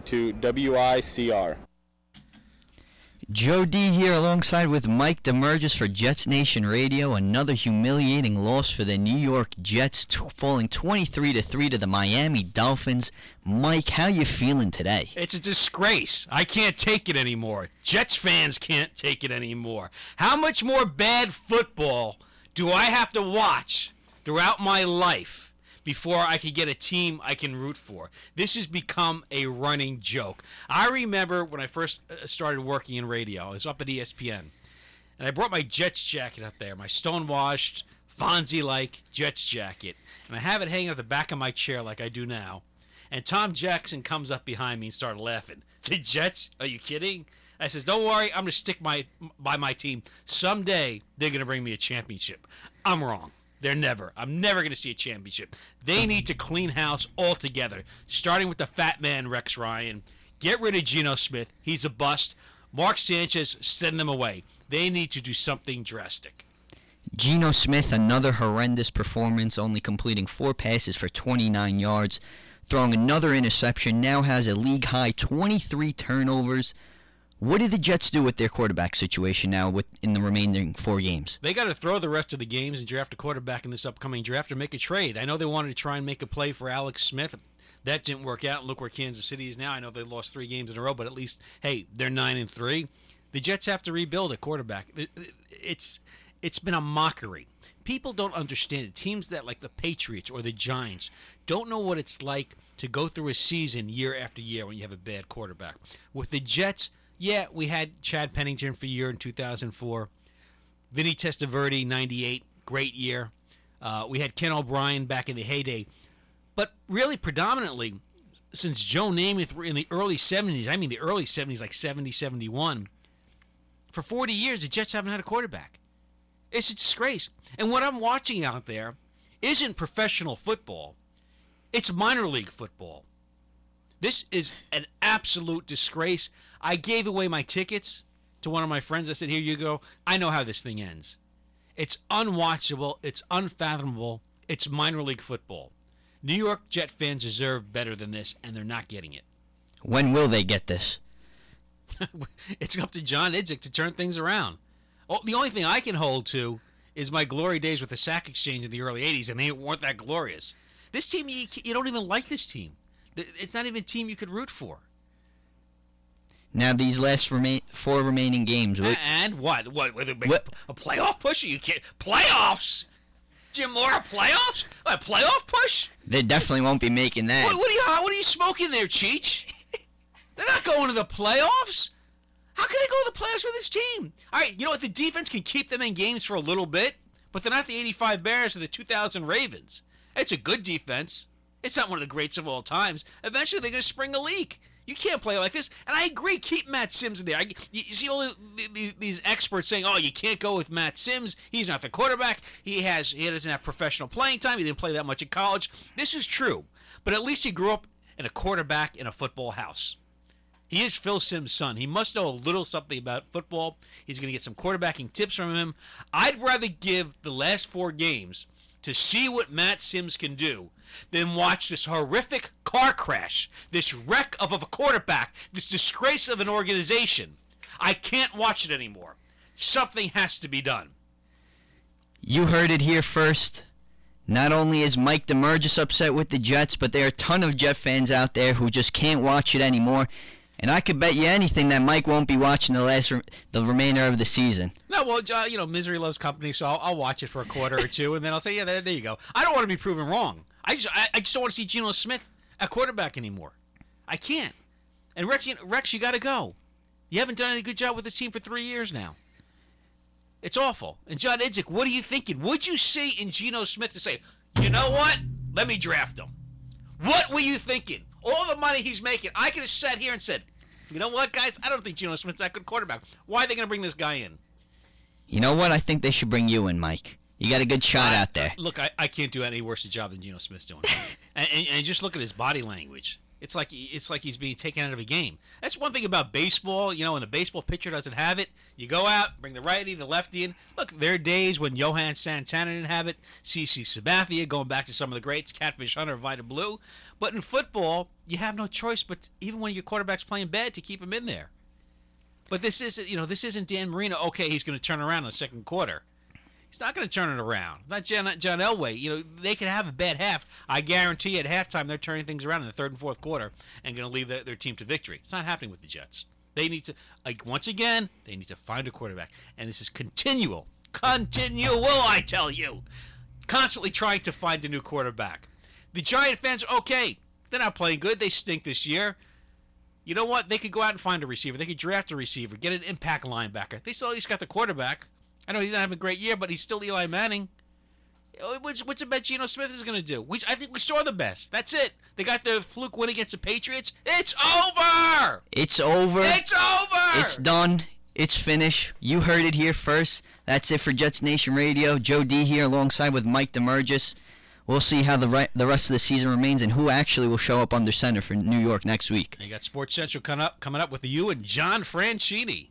To WICR. Joe D here alongside with Mike Damergis for Jets Nation Radio. Another humiliating loss for the New York Jets, falling 23-3 to the Miami Dolphins. Mike, how you feeling today? It's a disgrace. I can't take it anymore. Jets fans can't take it anymore. How much more bad football do I have to watch throughout my life before I could get a team I can root for? This has become a running joke. I remember when I first started working in radio, I was up at ESPN, and I brought my Jets jacket up there, my stonewashed, Fonzie-like Jets jacket, and I have it hanging at the back of my chair like I do now, and Tom Jackson comes up behind me and started laughing. The Jets? Are you kidding? I says, don't worry, I'm going to stick by my team. Someday, they're going to bring me a championship. I'm wrong. I'm never going to see a championship. They need to clean house altogether, starting with the fat man, Rex Ryan. Get rid of Geno Smith. He's a bust. Mark Sanchez, send them away. They need to do something drastic. Geno Smith, another horrendous performance, only completing 4 passes for 29 yards, throwing another interception, now has a league-high 23 turnovers. What do the Jets do with their quarterback situation now in the remaining 4 games? They got to throw the rest of the games and draft a quarterback in this upcoming draft or make a trade. I know they wanted to try and make a play for Alex Smith. That didn't work out. Look where Kansas City is now. I know they lost 3 games in a row, but at least, hey, they're 9-3. The Jets have to rebuild a quarterback. It's been a mockery. People don't understand it. Teams that like the Patriots or the Giants don't know what it's like to go through a season year after year when you have a bad quarterback. With the Jets, yeah, we had Chad Pennington for a year in 2004. Vinny Testaverde, 98, great year. We had Ken O'Brien back in the heyday. But really, predominantly, since Joe Namath in the early 70s, I mean the early 70s, like 70, 71, for 40 years, the Jets haven't had a quarterback. It's a disgrace. And what I'm watching out there isn't professional football. It's minor league football. This is an absolute disgrace. I gave away my tickets to one of my friends. I said, here you go. I know how this thing ends. It's unwatchable. It's unfathomable. It's minor league football. New York Jet fans deserve better than this, and they're not getting it. When will they get this? It's up to John Idzik to turn things around. Oh, the only thing I can hold to is my glory days with the Sack Exchange in the early 80s, and they weren't that glorious. This team, you don't even like this team. It's not even a team you could root for. Now these last 4 remaining games. And what? What? A playoff push? You can't. Playoffs? Jim Moore, playoffs? A playoff push? They definitely won't be making that. What are you smoking there, Cheech? They're not going to the playoffs. How can they go to the playoffs with this team? All right, you know what? The defense can keep them in games for a little bit, but they're not the 85 Bears or the 2000 Ravens. It's a good defense. It's not one of the greats of all times. Eventually, they're going to spring a leak. You can't play like this. And I agree, keep Matt Sims in there. You see all these experts saying, oh, you can't go with Matt Sims. He's not the quarterback. He doesn't have professional playing time. He didn't play that much in college. This is true. But at least he grew up in a quarterback in a football house. He is Phil Sims' son. He must know a little something about football. He's going to get some quarterbacking tips from him. I'd rather give the last 4 games to see what Matt Sims can do than watch this horrific car crash, this wreck of a quarterback, this disgrace of an organization. I can't watch it anymore. Something has to be done. You heard it here first. Not only is Mike Damergis upset with the Jets, but there are a ton of Jet fans out there who just can't watch it anymore. And I could bet you anything that Mike won't be watching the remainder of the season. No, well, misery loves company, so I'll watch it for a quarter or two, and then I'll say, yeah, there you go. I don't want to be proven wrong. I just don't want to see Geno Smith at quarterback anymore. I can't. And Rex, you got to go. You haven't done any good job with this team for 3 years now. It's awful. And John Idzik, what are you thinking? What'd you see in Geno Smith to say, you know what? Let me draft him. What were you thinking? All the money he's making, I could have sat here and said, you know what, guys? I don't think Geno Smith's that good quarterback. Why are they going to bring this guy in? You know what? I think they should bring you in, Mike. You got a good shot out there. Look, I can't do any worse a job than Geno Smith's doing. and just look at his body language. It's like he's being taken out of a game. That's one thing about baseball. You know, when the baseball pitcher doesn't have it, you go out, bring the righty, the lefty in. Look, there are days when Johan Santana didn't have it, CC Sabathia, going back to some of the greats, Catfish Hunter, Vida Blue. But in football, you have no choice but even when your quarterback's playing bad to keep him in there. But this isn't Dan Marino. Okay, he's going to turn around in the second quarter. He's not going to turn it around. Not John Elway. You know, they can have a bad half. I guarantee at halftime they're turning things around in the third and fourth quarter and going to lead their team to victory. It's not happening with the Jets. They need to, once again, they need to find a quarterback. And this is continual, I tell you. Constantly trying to find a new quarterback. The Giant fans, okay, they're not playing good. They stink this year. You know what? They could go out and find a receiver. They could draft a receiver, get an impact linebacker. They still at least got the quarterback. I know he's not having a great year, but he's still Eli Manning. What's a bet Geno Smith is going to do? I think we saw the best. That's it. They got the fluke win against the Patriots. It's over! It's over. It's over! It's done. It's finished. You heard it here first. That's it for Jets Nation Radio. Joe D here alongside with Mike Damergis. We'll see how the rest of the season remains and who actually will show up under center for New York next week. And you got Sports Central coming up with you and John Franchini.